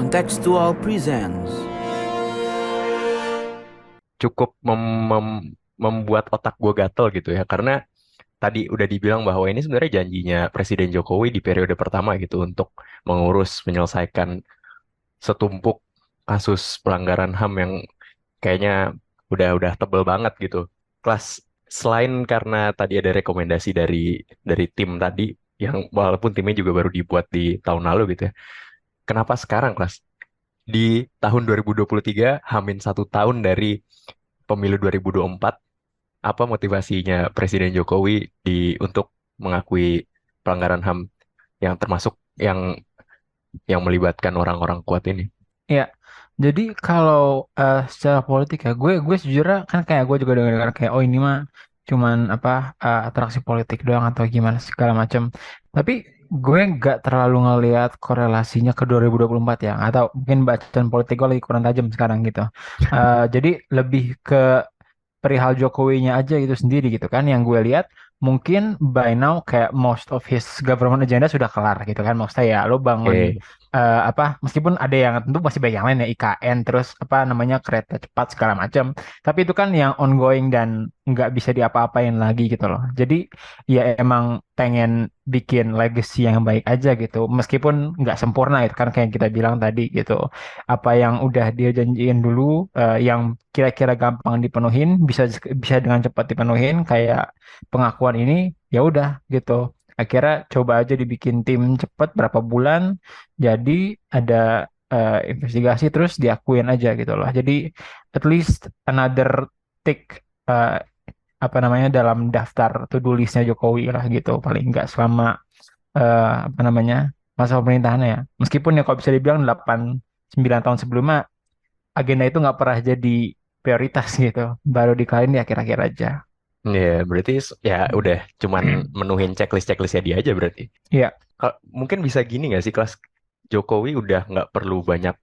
Contextual Presents. Cukup membuat otak gue gatel gitu ya, karena tadi udah dibilang bahwa ini sebenarnya janjinya Presiden Jokowi di periode pertama gitu untuk mengurus menyelesaikan setumpuk kasus pelanggaran HAM yang kayaknya udah tebel banget gitu. Kelas selain karena tadi ada rekomendasi dari tim tadi yang walaupun timnya juga baru dibuat di tahun lalu gitu ya. Kenapa sekarang kelas di tahun 2023 Hamin 1 tahun dari pemilu 2024, apa motivasinya Presiden Jokowi untuk mengakui pelanggaran HAM yang termasuk yang melibatkan orang-orang kuat ini? Ya, jadi kalau secara politik ya, gue sejujurnya kan kayak gue juga dengar kayak ini mah cuman apa atraksi politik doang atau gimana segala macam. Tapi gue nggak terlalu ngelihat korelasinya ke 2024 ya, atau mungkin bacaan politik gue lagi kurang tajam sekarang gitu. Jadi lebih ke perihal Jokowinya aja gitu sendiri gitu kan yang gue lihat mungkin by now kayak most of his government agenda sudah kelar gitu kan maksudnya ya lo bangun Oke, apa meskipun ada yang tentu masih banyak yang lain ya IKN terus apa namanya kereta cepat segala macam tapi itu kan yang ongoing dan nggak bisa diapa-apain lagi gitu loh jadi ya emang pengen bikin legacy yang baik aja gitu meskipun nggak sempurna itu kan kayak kita bilang tadi gitu apa yang udah dia janjiin dulu yang kira-kira gampang dipenuhin bisa bisa dengan cepat dipenuhin kayak pengakuan ini ya udah gitu akhirnya coba aja dibikin tim cepat berapa bulan jadi ada investigasi terus diakuin aja gitu loh jadi at least another tick eh, apa namanya dalam daftar to-do listnya Jokowi lah gitu paling nggak selama apa namanya masa pemerintahannya ya meskipun ya kalau bisa dibilang 8 9 tahun sebelumnya agenda itu nggak pernah jadi prioritas gitu. Baru dikaliin ya akhir-akhir aja. ya berarti ya udah cuman menuhin checklistnya dia aja berarti. Iya. Mungkin bisa gini nggak sih, kelas Jokowi udah nggak perlu banyak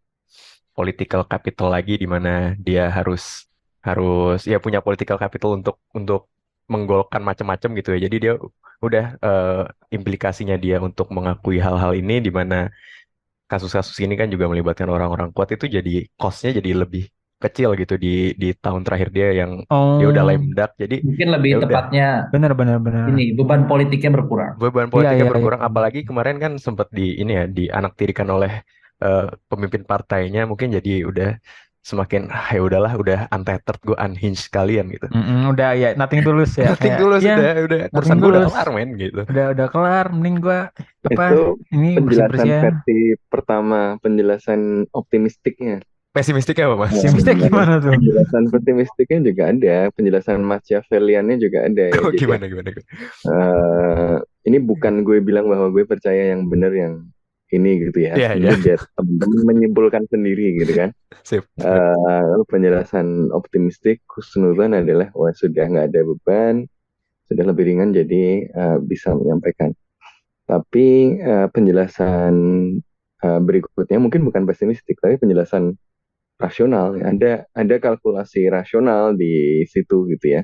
political capital lagi, di mana dia harus harus ya punya political capital untuk menggolkan macam-macam gitu ya. Jadi dia udah implikasinya dia untuk mengakui hal-hal ini, di mana kasus-kasus ini kan juga melibatkan orang-orang kuat, itu jadi cost-nya jadi lebih kecil gitu di tahun terakhir dia yang dia udah Oh, lame duck. Jadi Mungkin lebih ya udah, tepatnya benar benar benar. ini beban politiknya berkurang. beban Iya politiknya iya iya. berkurang. Apalagi kemarin kan sempat di ini ya, dianaktirikan oleh pemimpin partainya, mungkin jadi udah semakin ya udahlah, udah untethered, gue unhinged sekalian gitu. Udah ya nothing tulus ya Nothing kayak tulus, ya udah nothing urusan gue udah tulus. kelar men gitu. Udah kelar mending gua apa Itu ini bersih-bersih penjelasan ya. versi pertama, penjelasan optimistiknya. Pesimistiknya apa mas? Nah, Pesimisnya gimana tuh? penjelasan pesimistiknya juga ada, penjelasan Machiavelliannya juga ada ya. Oh, Jadi gimana? eh, ini bukan gue bilang bahwa gue percaya yang benar yang ini gitu ya. Iya, iya. Ini biar teman-teman menyimpulkan sendiri gitu kan. Sip, sip. Penjelasan optimistik Husnuzon adalah wah sudah nggak ada beban, sudah lebih ringan jadi bisa menyampaikan. Tapi penjelasan berikutnya mungkin bukan pesimistik, tapi penjelasan rasional. Ada kalkulasi rasional di situ gitu ya,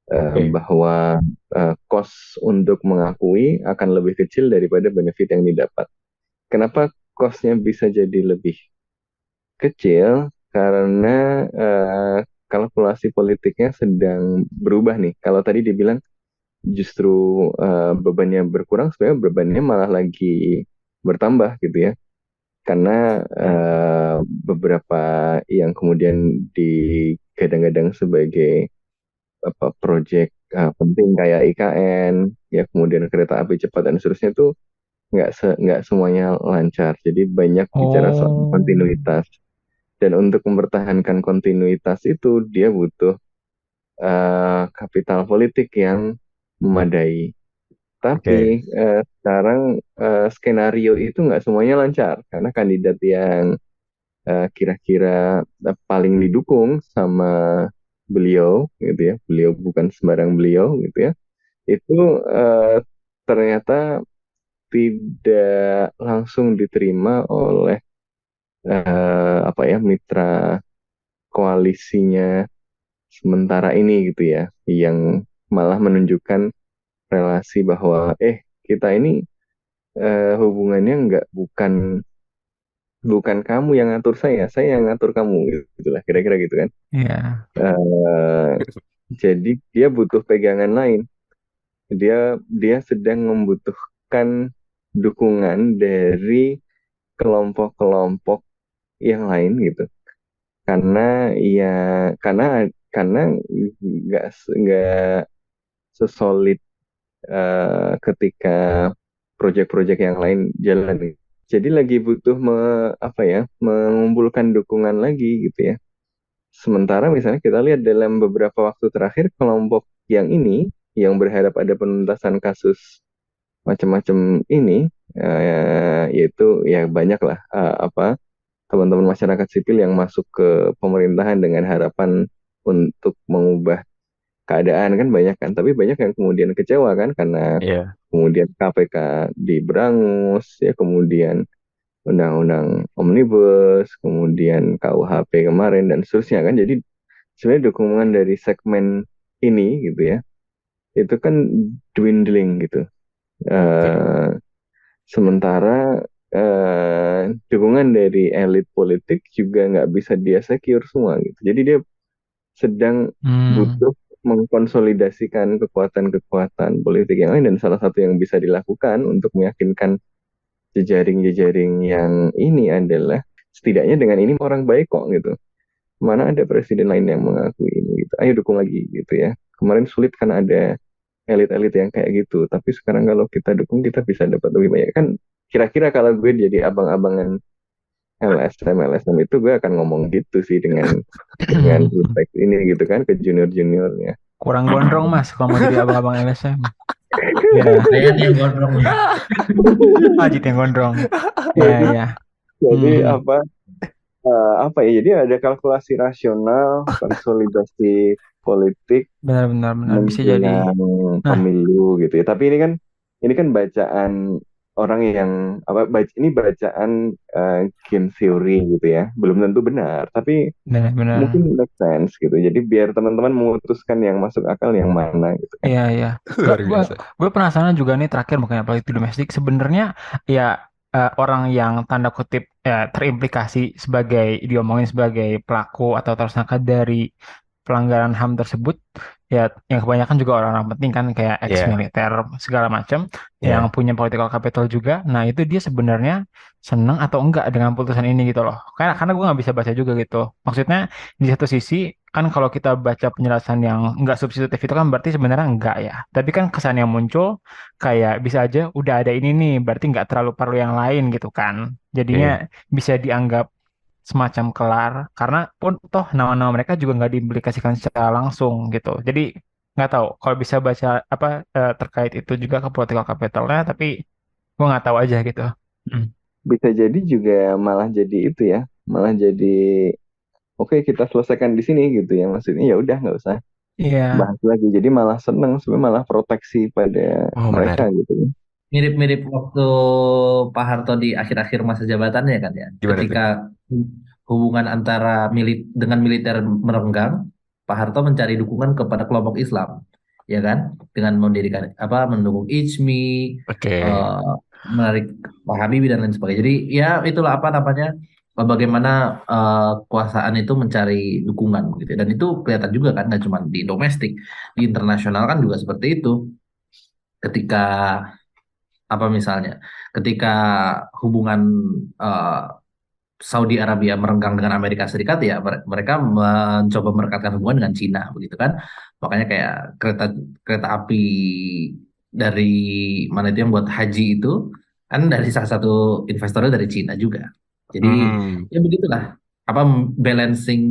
Oke. bahwa cost untuk mengakui akan lebih kecil daripada benefit yang didapat. Kenapa costnya bisa jadi lebih kecil? Karena kalkulasi politiknya sedang berubah nih. Kalau tadi dibilang justru bebannya berkurang, sebenarnya bebannya malah lagi bertambah gitu ya. Karena beberapa yang kemudian digadang-gadang sebagai apa proyek penting kayak IKN, ya kemudian kereta api cepat dan seterusnya itu nggak semuanya lancar. Jadi banyak bicara soal Oh. kontinuitas. Dan untuk mempertahankan kontinuitas itu dia butuh kapital politik yang memadai. Oke. Tapi sekarang skenario itu nggak semuanya lancar karena kandidat yang kira-kira paling didukung sama beliau gitu ya, beliau bukan sembarang beliau gitu ya, itu eh, ternyata tidak langsung diterima oleh apa ya mitra koalisinya sementara ini gitu ya, yang malah menunjukkan relasi bahwa kita ini hubungannya nggak bukan bukan kamu yang ngatur saya yang ngatur kamu, gitulah kira-kira gitu kan. Iya. Eh, jadi dia butuh pegangan lain. Dia sedang membutuhkan dukungan dari kelompok-kelompok yang lain gitu. Karena ya karena nggak sesolid ketika proyek-proyek yang lain jalan nih. Jadi lagi butuh apa ya, mengumpulkan dukungan lagi gitu ya. Sementara misalnya kita lihat dalam beberapa waktu terakhir kelompok yang ini yang berharap ada penuntasan kasus macam-macam ini, yaitu ya banyak lah apa teman-teman masyarakat sipil yang masuk ke pemerintahan dengan harapan untuk mengubah keadaan kan banyak kan, tapi banyak yang kemudian kecewa kan karena Iya. kemudian KPK diberangus ya, kemudian undang-undang omnibus, kemudian KUHP kemarin dan seterusnya kan. Jadi sebenarnya dukungan dari segmen ini gitu ya, itu kan dwindling gitu. Oke. Sementara dukungan dari elit politik juga nggak bisa dia secure semua gitu. Jadi dia sedang Hmm. butuh mengkonsolidasikan kekuatan-kekuatan politik yang lain, dan salah satu yang bisa dilakukan untuk meyakinkan jejaring-jejaring yang ini adalah setidaknya dengan ini orang baik kok gitu. Mana ada presiden lain yang mengakui ini gitu. Ayo dukung lagi gitu ya. Kemarin sulit kan ada elit-elit yang kayak gitu, tapi sekarang kalau kita dukung kita bisa dapat lebih banyak kan. Kira-kira kalau gue jadi abang-abangan LSM itu gue akan ngomong gitu sih dengan teks ini gitu kan ke junior-juniornya. Kurang gondrong Mas kalau mau jadi abang-abang LSM. Ya, Saya nih yang gondrong nih. Ajit yang gondrong. Iya, Jadi iya. jadi Hmm. apa ya? Jadi ada kalkulasi rasional, konsolidasi politik Benar-benar benar bisa jadi. menjelang Nah, pemilu gitu ya. Tapi ini kan bacaan orang yang ini bacaan game theory gitu ya. Belum tentu benar, tapi benar-benar. mungkin make sense gitu. Jadi biar teman-teman memutuskan yang masuk akal yang mana gitu kan. Iya, iya. Gue Luar gue biasa. gue penasaran juga nih terakhir bukannya politik domestik sebenarnya ya orang yang tanda kutip terimplikasi sebagai diomongin sebagai pelaku atau tersangka dari pelanggaran HAM tersebut ya yang kebanyakan juga orang-orang penting kan kayak ex Iya. militer segala macam yang Iya. punya political capital juga. Nah itu dia sebenarnya seneng atau enggak dengan putusan ini gitu loh. Karena gue nggak bisa baca juga gitu. Maksudnya di satu sisi kan kalau kita baca penjelasan yang enggak substitutif itu kan berarti sebenarnya enggak ya. Tapi kan kesan yang muncul kayak bisa aja udah ada ini nih berarti nggak terlalu perlu yang lain gitu kan. Jadinya Oke. bisa dianggap semacam kelar karena pun toh nama-nama mereka juga nggak diimplikasikan secara langsung gitu. Jadi nggak tahu kalau bisa baca apa terkait itu juga ke political capitalnya tapi gue nggak tahu aja gitu. Hmm. Bisa jadi juga malah jadi itu ya, malah jadi oke kita selesaikan di sini gitu ya. Maksudnya ya udah nggak usah Iya, bahas lagi. Jadi malah seneng, sebenarnya malah proteksi pada Oh, mereka menarik. gitu ya. Mirip-mirip waktu Pak Harto di akhir-akhir masa jabatannya kan ya. Gimana tuh? Ketika hubungan antara dengan militer merenggang, Pak Harto mencari dukungan kepada kelompok Islam, ya kan? Dengan mendirikan mendukung IJMI, Oke. eh, menarik Pak Habibie dan lain sebagainya. Jadi ya itulah apa namanya bagaimana kekuasaan itu mencari dukungan gitu. Dan itu kelihatan juga kan nggak cuma di domestik, di internasional kan juga seperti itu. Ketika misalnya ketika hubungan eh, Saudi Arabia merenggang dengan Amerika Serikat ya mereka mencoba merekatkan hubungan dengan Cina begitu kan, makanya kayak kereta kereta api dari mana itu yang buat haji itu kan dari salah satu investornya dari Cina juga, jadi Hmm. ya begitulah balancing,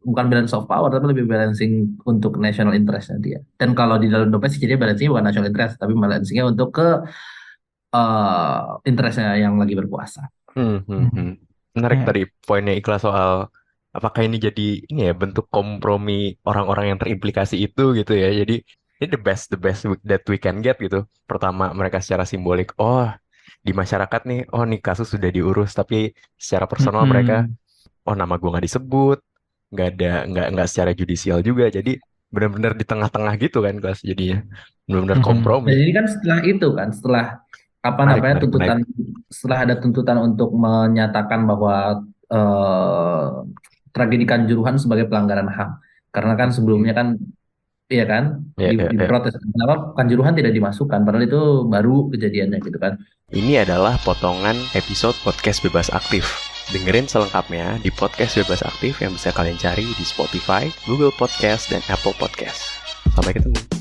bukan balance of power tapi lebih balancing untuk national interestnya dia. Dan kalau di dalam domestik jadi balancingnya bukan national interest tapi balancingnya untuk ke interestnya yang lagi berkuasa. Hmm. Menarik iya, tadi poinnya Ikhlas soal apakah ini jadi ini ya bentuk kompromi orang-orang yang terimplikasi itu gitu ya. Jadi ini the best that we can get gitu. Pertama mereka secara simbolik, oh di masyarakat nih, oh nih kasus sudah diurus, tapi secara personal mereka, mm-mm. oh nama gue nggak disebut, nggak secara judicial juga. Jadi benar-benar di tengah-tengah gitu kan kelas jadinya, benar-benar Mhm. kompromi. Nah, jadi kan setelah itu kan, setelah Menarik, menarik, tuntutan menarik. setelah ada tuntutan untuk menyatakan bahwa tragedi Kanjuruhan sebagai pelanggaran HAM. Karena kan sebelumnya kan, iya kan, Ya, ya, ya. diprotes. Kenapa Kanjuruhan tidak dimasukkan? Padahal itu baru kejadiannya gitu kan. Ini adalah potongan episode Podcast Bebas Aktif. Dengerin selengkapnya di Podcast Bebas Aktif yang bisa kalian cari di Spotify, Google Podcast, dan Apple Podcast. Sampai ketemu.